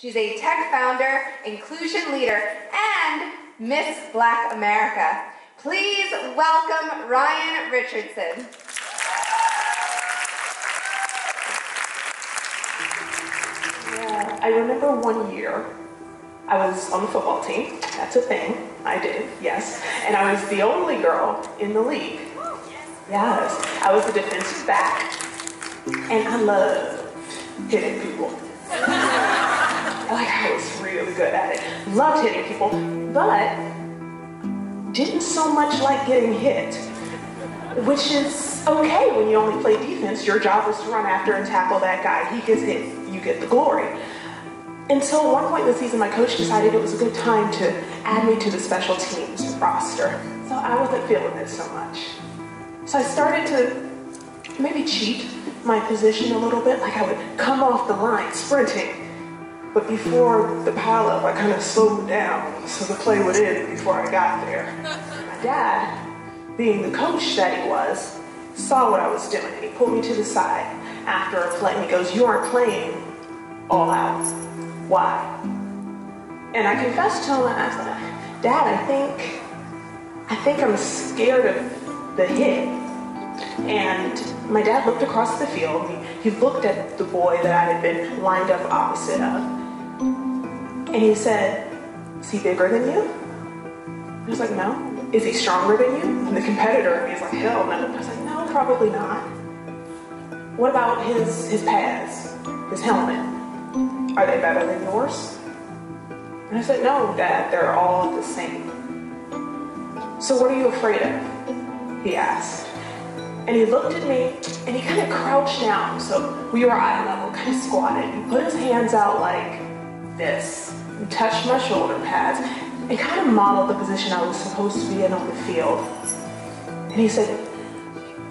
She's a tech founder, inclusion leader, and Miss Black America. Please welcome Ryann Richardson. Yeah, I remember one year, I was on the football team. That's a thing. I did, yes. And I was the only girl in the league. Yes, I was the defensive back. And I loved hitting people. I was really good at it. Loved hitting people, but didn't so much like getting hit. Which is okay when you only play defense. Your job is to run after and tackle that guy. He gets hit, you get the glory. Until at one point in the season, my coach decided it was a good time to add me to the special teams roster. So I wasn't feeling it so much. So I started to maybe cheat my position a little bit, like I would come off the line sprinting. But before the pileup, I kind of slowed down so the play would end before I got there. My dad, being the coach that he was, saw what I was doing. He pulled me to the side after a play and he goes, "You aren't playing all out. Why?" And I confessed to him and I said, "Dad, I think I'm scared of the hit." And my dad looked across the field. He looked at the boy that I had been lined up opposite of. And he said, "Is he bigger than you?" I was like, "No." "Is he stronger than you?" And the competitor in me is like, "Hell no." I was like, "No, probably not." "What about his pads, his helmet? Are they better than yours?" And I said, "No, Dad, they're all the same." "So what are you afraid of?" he asked. And he looked at me and he kind of crouched down. So we were eye level, kind of squatted. He put his hands out like this and touched my shoulder pads and kind of modeled the position I was supposed to be in on the field. And he said,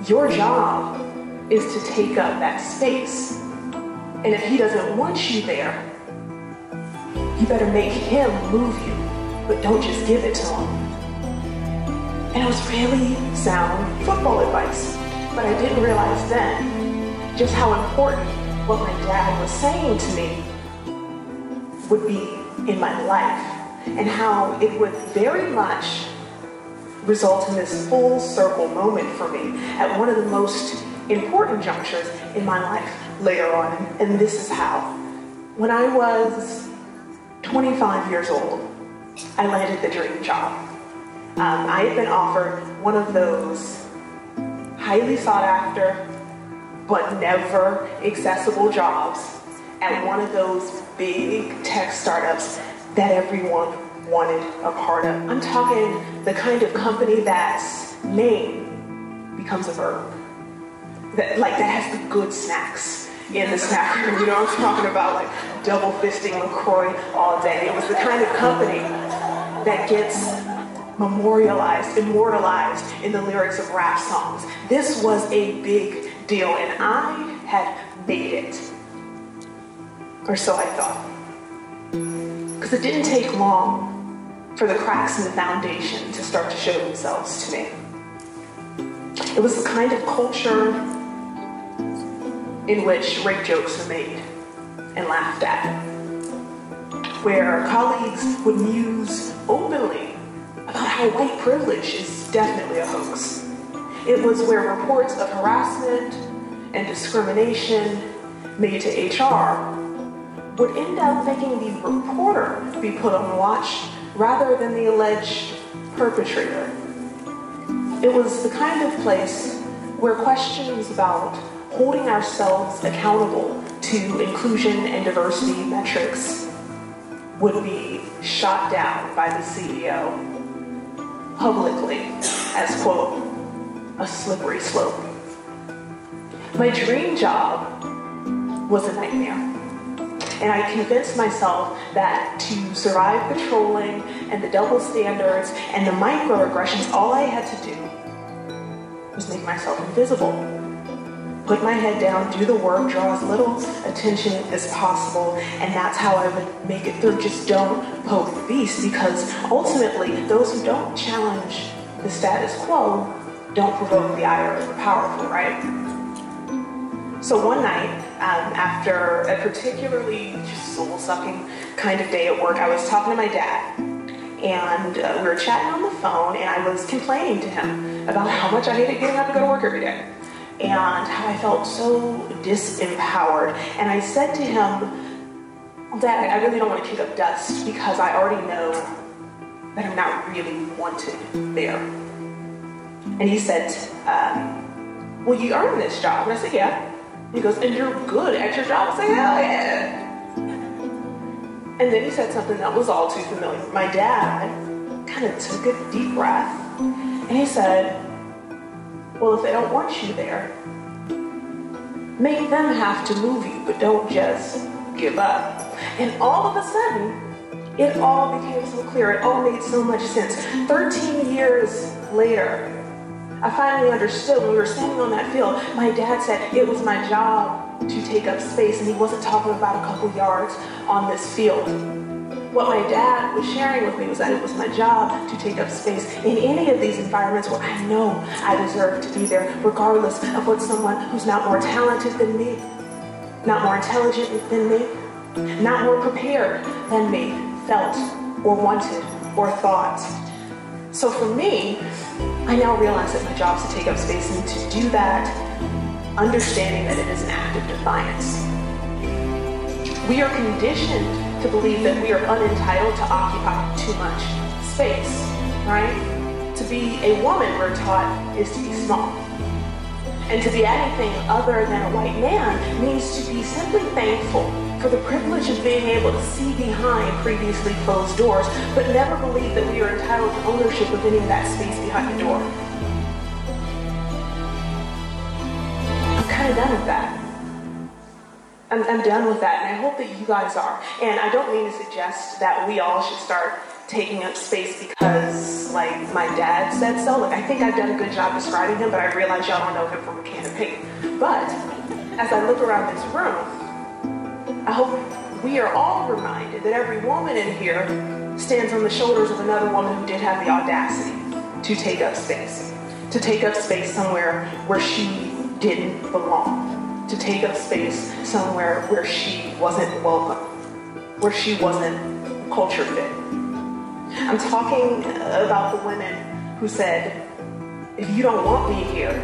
"Your job is to take up that space. And if he doesn't want you there, you better make him move you, but don't just give it to him." And it was really sound football advice. But I didn't realize then just how important what my dad was saying to me would be in my life, and how it would very much result in this full circle moment for me at one of the most important junctures in my life later on. And this is how. When I was 25 years old, I landed the dream job. I had been offered one of those highly sought after but never accessible jobs at one of those big tech startups that everyone wanted a part of. I'm talking the kind of company that's name becomes a verb. That has the good snacks in the snack room. You know what I'm talking about? Like double fisting LaCroix all day. It was the kind of company that gets memorialized, immortalized in the lyrics of rap songs. This was a big deal, and I had made it. Or so I thought. Because it didn't take long for the cracks in the foundation to start to show themselves to me. It was the kind of culture in which rape jokes are made and laughed at, where colleagues would muse openly about how white privilege is definitely a hoax. It was where reports of harassment and discrimination made to HR would end up making the reporter be put on watch rather than the alleged perpetrator. It was the kind of place where questions about holding ourselves accountable to inclusion and diversity metrics would be shot down by the CEO publicly as, quote, a slippery slope. My dream job was a nightmare. And I convinced myself that to survive the trolling and the double standards and the microaggressions, all I had to do was make myself invisible. Put my head down, do the work, draw as little attention as possible, and that's how I would make it through. Just don't poke the beast, because ultimately, those who don't challenge the status quo don't provoke the ire of the powerful, right? So one night, after a particularly just soul-sucking kind of day at work, I was talking to my dad, and we were chatting on the phone, and I was complaining to him about how much I hated getting up to go to work every day, and how I felt so disempowered. And I said to him, Dad, I really don't want to kick up dust because I already know that I'm not really wanted there. And he said, well, you earned this job. And I said, yeah. He goes, and you're good at your job? I said, hell yeah. And then he said something that was all too familiar. My dad kind of took a deep breath, and he said, well, if they don't want you there, make them have to move you, but don't just give up. And all of a sudden, it all became so clear. It all made so much sense. 13 years later, I finally understood when we were standing on that field. My dad said it was my job to take up space, and he wasn't talking about a couple yards on this field. What my dad was sharing with me was that it was my job to take up space in any of these environments where I know I deserve to be there, regardless of what someone who's not more talented than me, not more intelligent than me, not more prepared than me, felt or wanted or thought. So for me, I now realize that my job is to take up space, and to do that, understanding that it is an act of defiance. We are conditioned to believe that we are unentitled to occupy too much space, right? To be a woman, we're taught, is to be small. And to be anything other than a white man means to be simply thankful for the privilege of being able to see behind previously closed doors, but never believe that we are entitled to ownership of any of that space behind the door. I'm kind of done with that. I'm done with that, and I hope that you guys are. And I don't mean to suggest that we all should start taking up space because, like, my dad said so. Like, I think I've done a good job describing him, but I realize y'all don't know him from a can of paint. But as I look around this room, I hope we are all reminded that every woman in here stands on the shoulders of another woman who did have the audacity to take up space. To take up space somewhere where she didn't belong. To take up space somewhere where she wasn't welcome. Where she wasn't culture fit. I'm talking about the women who said, if you don't want me here,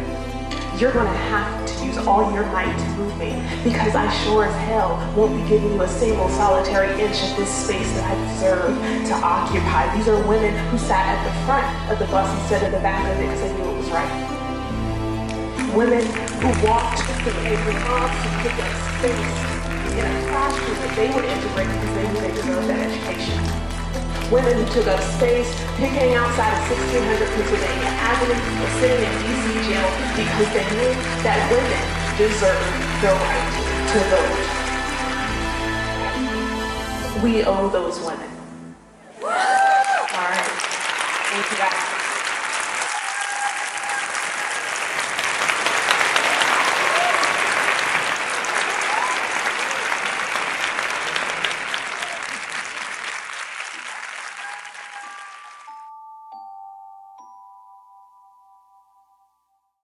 you're going to have to use all your might to move me, because I sure as hell won't be giving you a single solitary inch of this space that I deserve to occupy. These are women who sat at the front of the bus instead of the back of it because they knew it was right. Women who walked through angry mobs to pick up space in a classroom that they would integrate because they knew they deserved that education. Women who took up space picketing outside of 1600 Pennsylvania Avenue or sitting in DC jail because they knew that women deserved the right to vote. We owe those women